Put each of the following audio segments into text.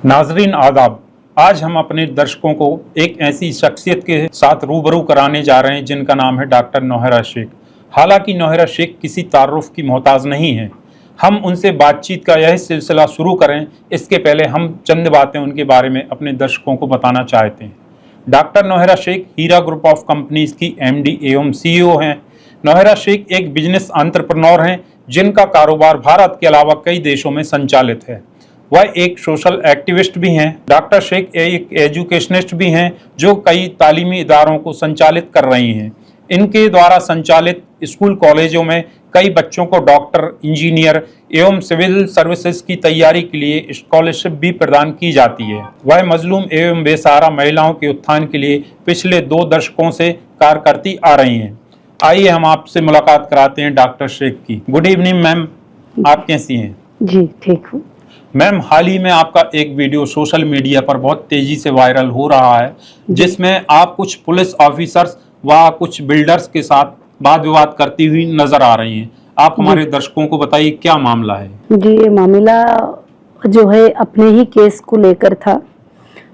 नाजरीन आदाब, आज हम अपने दर्शकों को एक ऐसी शख्सियत के साथ रूबरू कराने जा रहे हैं जिनका नाम है डॉक्टर नौहरा शेख। हालांकि नौहरा शेख किसी तारुफ की मोहताज नहीं है। हम उनसे बातचीत का यह सिलसिला शुरू करें इसके पहले हम चंद बातें उनके बारे में अपने दर्शकों को बताना चाहते हैं। Doctor Nowhera Shaik Heera group of companies की MD एवं CEO हैं। नौहरा शेख एक बिजनेस एंटरप्रेन्योर हैं जिनका कारोबार भारत के अलावा कई देशों में संचालित है। वह एक सोशल एक्टिविस्ट भी हैं। डॉक्टर शेख एक एजुकेशनिस्ट भी हैं जो कई तालीमी इदारों को संचालित कर रही हैं। इनके द्वारा संचालित स्कूल कॉलेजों में कई बच्चों को डॉक्टर, इंजीनियर एवं सिविल सर्विसेज की तैयारी के लिए स्कॉलरशिप भी प्रदान की जाती है। वह मजलूम एवं बेसहारा महिलाओं के उत्थान के लिए पिछले 2 दशकों से कार्य करती आ रही हैं। आइए हम आपसे मुलाकात कराते हैं डॉक्टर शेख की। गुड इवनिंग मैम, आप कैसी हैं? जी ठीक हूँ मैम, हाल ही में आपका एक वीडियो सोशल मीडिया पर बहुत तेजी से वायरल हो रहा है जिसमें आप कुछ पुलिस ऑफिसर्स व कुछ बिल्डर्स के साथ वाद विवाद करती हुई नजर आ रही हैं। आप हमारे दर्शकों को बताइए क्या मामला है? जी, ये मामला जो है अपने ही केस को लेकर था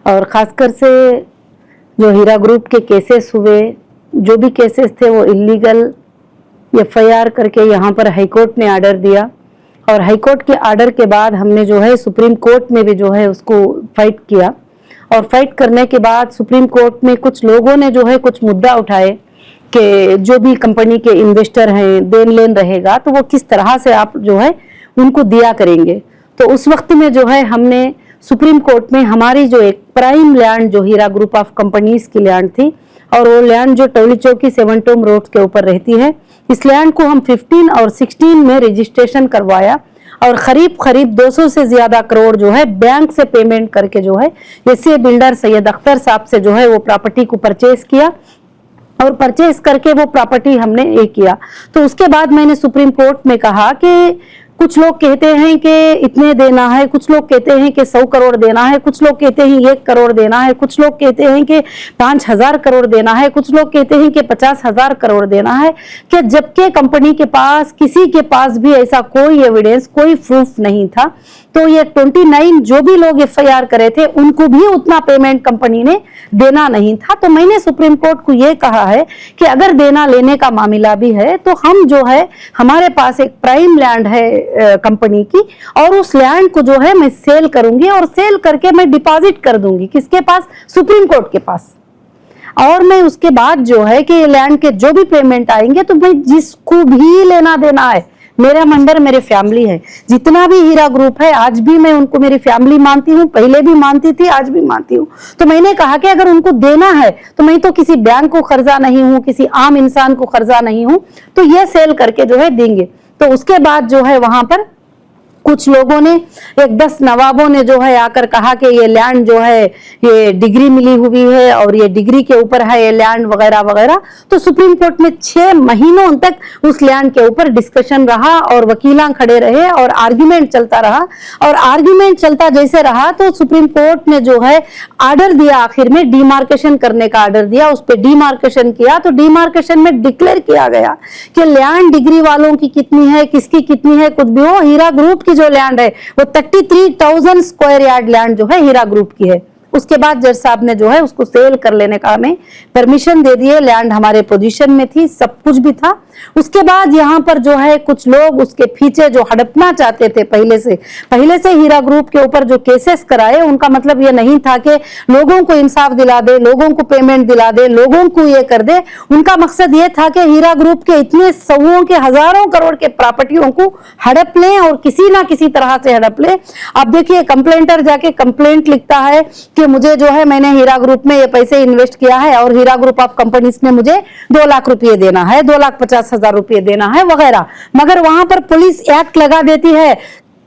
और खासकर से जो हीरा ग्रुप के केसेस हुए, जो भी केसेस थे वो इलीगल FIR करके यहाँ पर हाईकोर्ट ने आर्डर दिया और हाईकोर्ट के आर्डर के बाद हमने जो है सुप्रीम कोर्ट में भी जो है उसको फाइट किया और फाइट करने के बाद सुप्रीम कोर्ट में कुछ लोगों ने जो है कुछ मुद्दा उठाए कि जो भी कंपनी के इन्वेस्टर हैं, देन लेन रहेगा तो वो किस तरह से आप जो है उनको दिया करेंगे। तो उस वक्त में जो है हमने सुप्रीम कोर्ट में हमारी जो एक प्राइम लैंड जो हीरा ग्रुप ऑफ कंपनीज की लैंड थी और वो लैंड जो टोली चौकी 7 टोम रोड के ऊपर रहती है, इस लैंड को हम 15 और 16 में रजिस्ट्रेशन करवाया और करीब 200 से ज्यादा करोड़ जो है बैंक से पेमेंट करके जो है ऐसे बिल्डर सैयद अख्तर साहब से जो है वो प्रॉपर्टी को परचेज किया और परचेज करके वो प्रॉपर्टी हमने ये किया। तो उसके बाद मैंने सुप्रीम कोर्ट में कहा कि कुछ लोग कहते हैं कि इतने देना है, कुछ लोग कहते हैं कि 100 करोड़ देना है, कुछ लोग कहते हैं 1 करोड़ देना है, कुछ लोग कहते हैं कि 5000 करोड़ देना है, कुछ लोग कहते हैं कि 50,000 करोड़ देना है, कि जबकि कंपनी के पास किसी के पास भी ऐसा कोई एविडेंस, कोई प्रूफ नहीं था। तो ये 29 जो भी लोग FIR करे थे उनको भी उतना पेमेंट कंपनी ने देना नहीं था। तो मैंने सुप्रीम कोर्ट को ये कहा है कि अगर देना लेने का मामला भी है तो हम जो है हमारे पास एक प्राइम लैंड है कंपनी की और उस लैंड को जो है मैं सेल करूंगी और सेल करके मैं डिपॉजिट कर दूंगी किसके पास? सुप्रीम कोर्ट के पास। और मैं उसके बाद जो है कि लैंड के जो भी पेमेंट आएंगे तो मैं जिसको भी लेना देना है, मेरा मेंबर मेरे फैमिली है, जितना भी हीरा ग्रुप है आज भी मैं उनको मेरी फैमिली मानती हूँ, पहले भी मानती थी, आज भी मानती हूँ। तो मैंने कहा कि अगर उनको देना है तो मैं तो किसी बैंक को कर्जा नहीं हूँ, किसी आम इंसान को कर्जा नहीं हूँ, तो ये सेल करके जो है देंगे। तो उसके बाद जो है वहां पर कुछ लोगों ने, एक 10 नवाबों ने जो है आकर कहा कि ये लैंड जो है ये डिग्री मिली हुई है और ये डिग्री के ऊपर है ये लैंड वगैरह वगैरह। तो सुप्रीम कोर्ट में 6 महीनों तक उस लैंड के ऊपर डिस्कशन रहा और वकीलां खड़े रहे और आर्ग्यूमेंट चलता रहा और आर्ग्यूमेंट चलता जैसे रहा तो सुप्रीम कोर्ट ने जो है आर्डर दिया, आखिर में डिमार्केशन करने का आर्डर दिया। उस पर डिमार्केशन किया तो डिमार्केशन में डिक्लेयर किया गया कि लैंड डिग्री वालों की कितनी है, किसकी कितनी है, कुछ भी हो, हीरा ग्रुप जो लैंड है वो 33,000 स्क्वायर यार्ड लैंड जो है हीरा ग्रुप की है। उसके बाद जज साहब ने जो है उसको सेल कर लेने का हमें परमिशन दे दिए। लैंड हमारे पोजीशन में थी, सब कुछ भी था। उसके बाद यहाँ पर जो है कुछ लोग उसके पीछे जो हड़पना चाहते थे, पहले से हीरा ग्रुप के ऊपर जो केसेस कराए उनका मतलब ये नहीं था कि लोगों को इंसाफ दिला दे, लोगों को पेमेंट दिला दे, लोगों को ये कर दे। उनका मकसद ये था कि हीरा ग्रुप के इतने सौओं के हजारों करोड़ के प्रॉपर्टियों को हड़प लें और किसी ना किसी तरह से हड़प लें। अब देखिए कंप्लेंटर जाके कंप्लेंट लिखता है कि मुझे जो है मैंने हीरा ग्रुप में ये पैसे इन्वेस्ट किया है और हीरा ग्रुप ऑफ कंपनीज ने मुझे 2 लाख रुपए देना है, 2,50,000 रुपए देना है वगैरह, मगर वहां पर पुलिस एक्ट लगा देती है,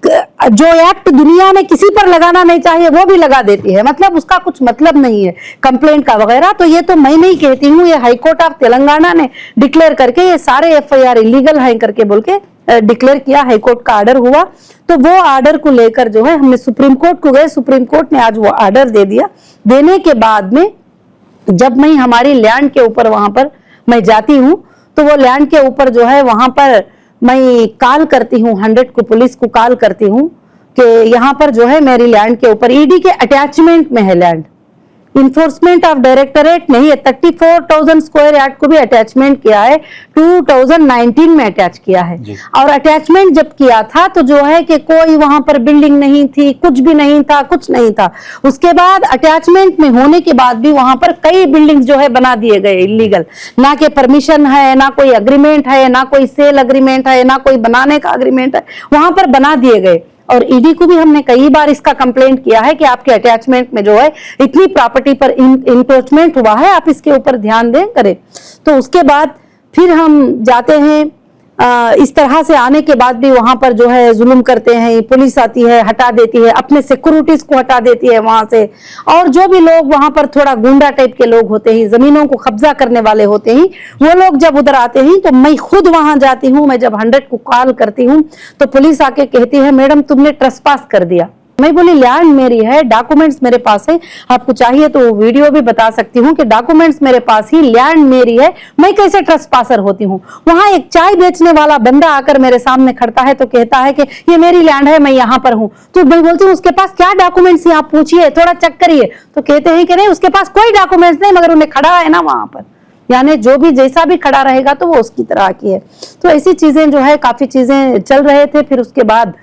जो एक्ट दुनिया में किसी पर लगाना नहीं चाहिए वो भी लगा देती है, मतलब उसका कुछ मतलब नहीं है कंप्लेंट का वगैरह। तो ये तो मैं नहीं कहती हूँ, ये हाई कोर्ट ऑफ तेलंगाना ने डिक्लेयर करके ये सारे FIR इलीगल है करके बोल के डिक्लेयर किया। हाई कोर्ट का आर्डर हुआ तो वो आर्डर को लेकर जो है हमने सुप्रीम कोर्ट को गए, सुप्रीम कोर्ट ने आज वो आर्डर दे दिया। देने के बाद में जब मैं हमारी लैंड के ऊपर वहां पर मैं जाती हूँ तो वो लैंड के ऊपर जो है वहां पर मैं कॉल करती हूँ 100 को, पुलिस को कॉल करती हूँ कि यहाँ पर जो है मेरी लैंड के ऊपर ईडी के अटैचमेंट में है लैंड, इन्फोर्समेंट ऑफ डायरेक्टरेट नहीं है, 34,000 स्क्वायर यार्ड को भी अटैचमेंट किया है, 2019 में अटैच किया है। और अटैचमेंट जब किया था तो जो है कि कोई वहां पर बिल्डिंग नहीं थी, कुछ भी नहीं था, कुछ नहीं था। उसके बाद अटैचमेंट में होने के बाद भी वहां पर कई बिल्डिंग्स जो है बना दिए गए इलीगल, ना के परमिशन है, ना कोई अग्रीमेंट है, ना कोई सेल अग्रीमेंट है, ना कोई बनाने का अग्रीमेंट है, वहां पर बना दिए गए। और ईडी को भी हमने कई बार इसका कंप्लेंट किया है कि आपके अटैचमेंट में जो है इतनी प्रॉपर्टी पर इंक्रोचमेंट हुआ है, आप इसके ऊपर ध्यान दें करें। तो उसके बाद फिर हम जाते हैं, इस तरह से आने के बाद भी वहां पर जो है जुल्म करते हैं, पुलिस आती है, हटा देती है, अपने सिक्योरिटीज को हटा देती है वहां से। और जो भी लोग वहां पर थोड़ा गुंडा टाइप के लोग होते हैं, जमीनों को कब्जा करने वाले होते हैं, वो लोग जब उधर आते हैं तो मैं खुद वहां जाती हूँ। मैं जब 100 को कॉल करती हूँ तो पुलिस आके कहती है मैडम तुमने ट्रेसपास कर दिया। मैं बोली लैंड मेरी है, डॉक्यूमेंट्स मेरे पास है, आपको चाहिए तो वीडियो भी बता सकती हूँ कि डॉक्यूमेंट्स मेरे पास ही, लैंड मेरी है, मैं कैसे ट्रेसपासर होती हूँ। वहां एक चाय बेचने वाला बंदा आकर मेरे सामने खड़ता है तो कहता है कि ये मेरी लैंड है, मैं यहाँ पर हूँ। तो मैं बोलती हूँ उसके पास क्या डॉक्यूमेंट्स है, आप पूछिए, थोड़ा चेक करिए। तो कहते हैं कि नहीं उसके पास कोई डॉक्यूमेंट्स नहीं, मगर उन्हें खड़ा है ना वहां पर, यानी जो भी जैसा भी खड़ा रहेगा तो वो उसकी तरह की है। तो ऐसी चीजें जो है काफी चीजें चल रहे थे। फिर उसके बाद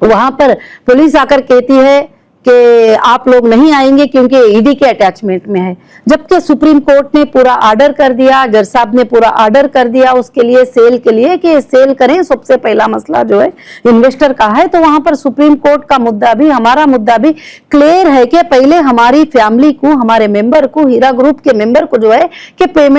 वहां पर पुलिस आकर कहती है कि आप लोग नहीं आएंगे क्योंकि ईडी के अटैचमेंट में है, जबकि सुप्रीम कोर्ट ने पूरा ऑर्डर कर दिया, जज साहब ने पूरा ऑर्डर कर दिया उसके लिए, सेल के लिए कि सेल करें। सबसे पहला मसला जो है इन्वेस्टर का है, तो वहां पर सुप्रीम कोर्ट का मुद्दा भी, हमारा मुद्दा भी क्लियर है कि पहले हमारी फैमिली को, हमारे मेंबर को, हीरा ग्रुप के मेंबर को जो है कि पेमेंट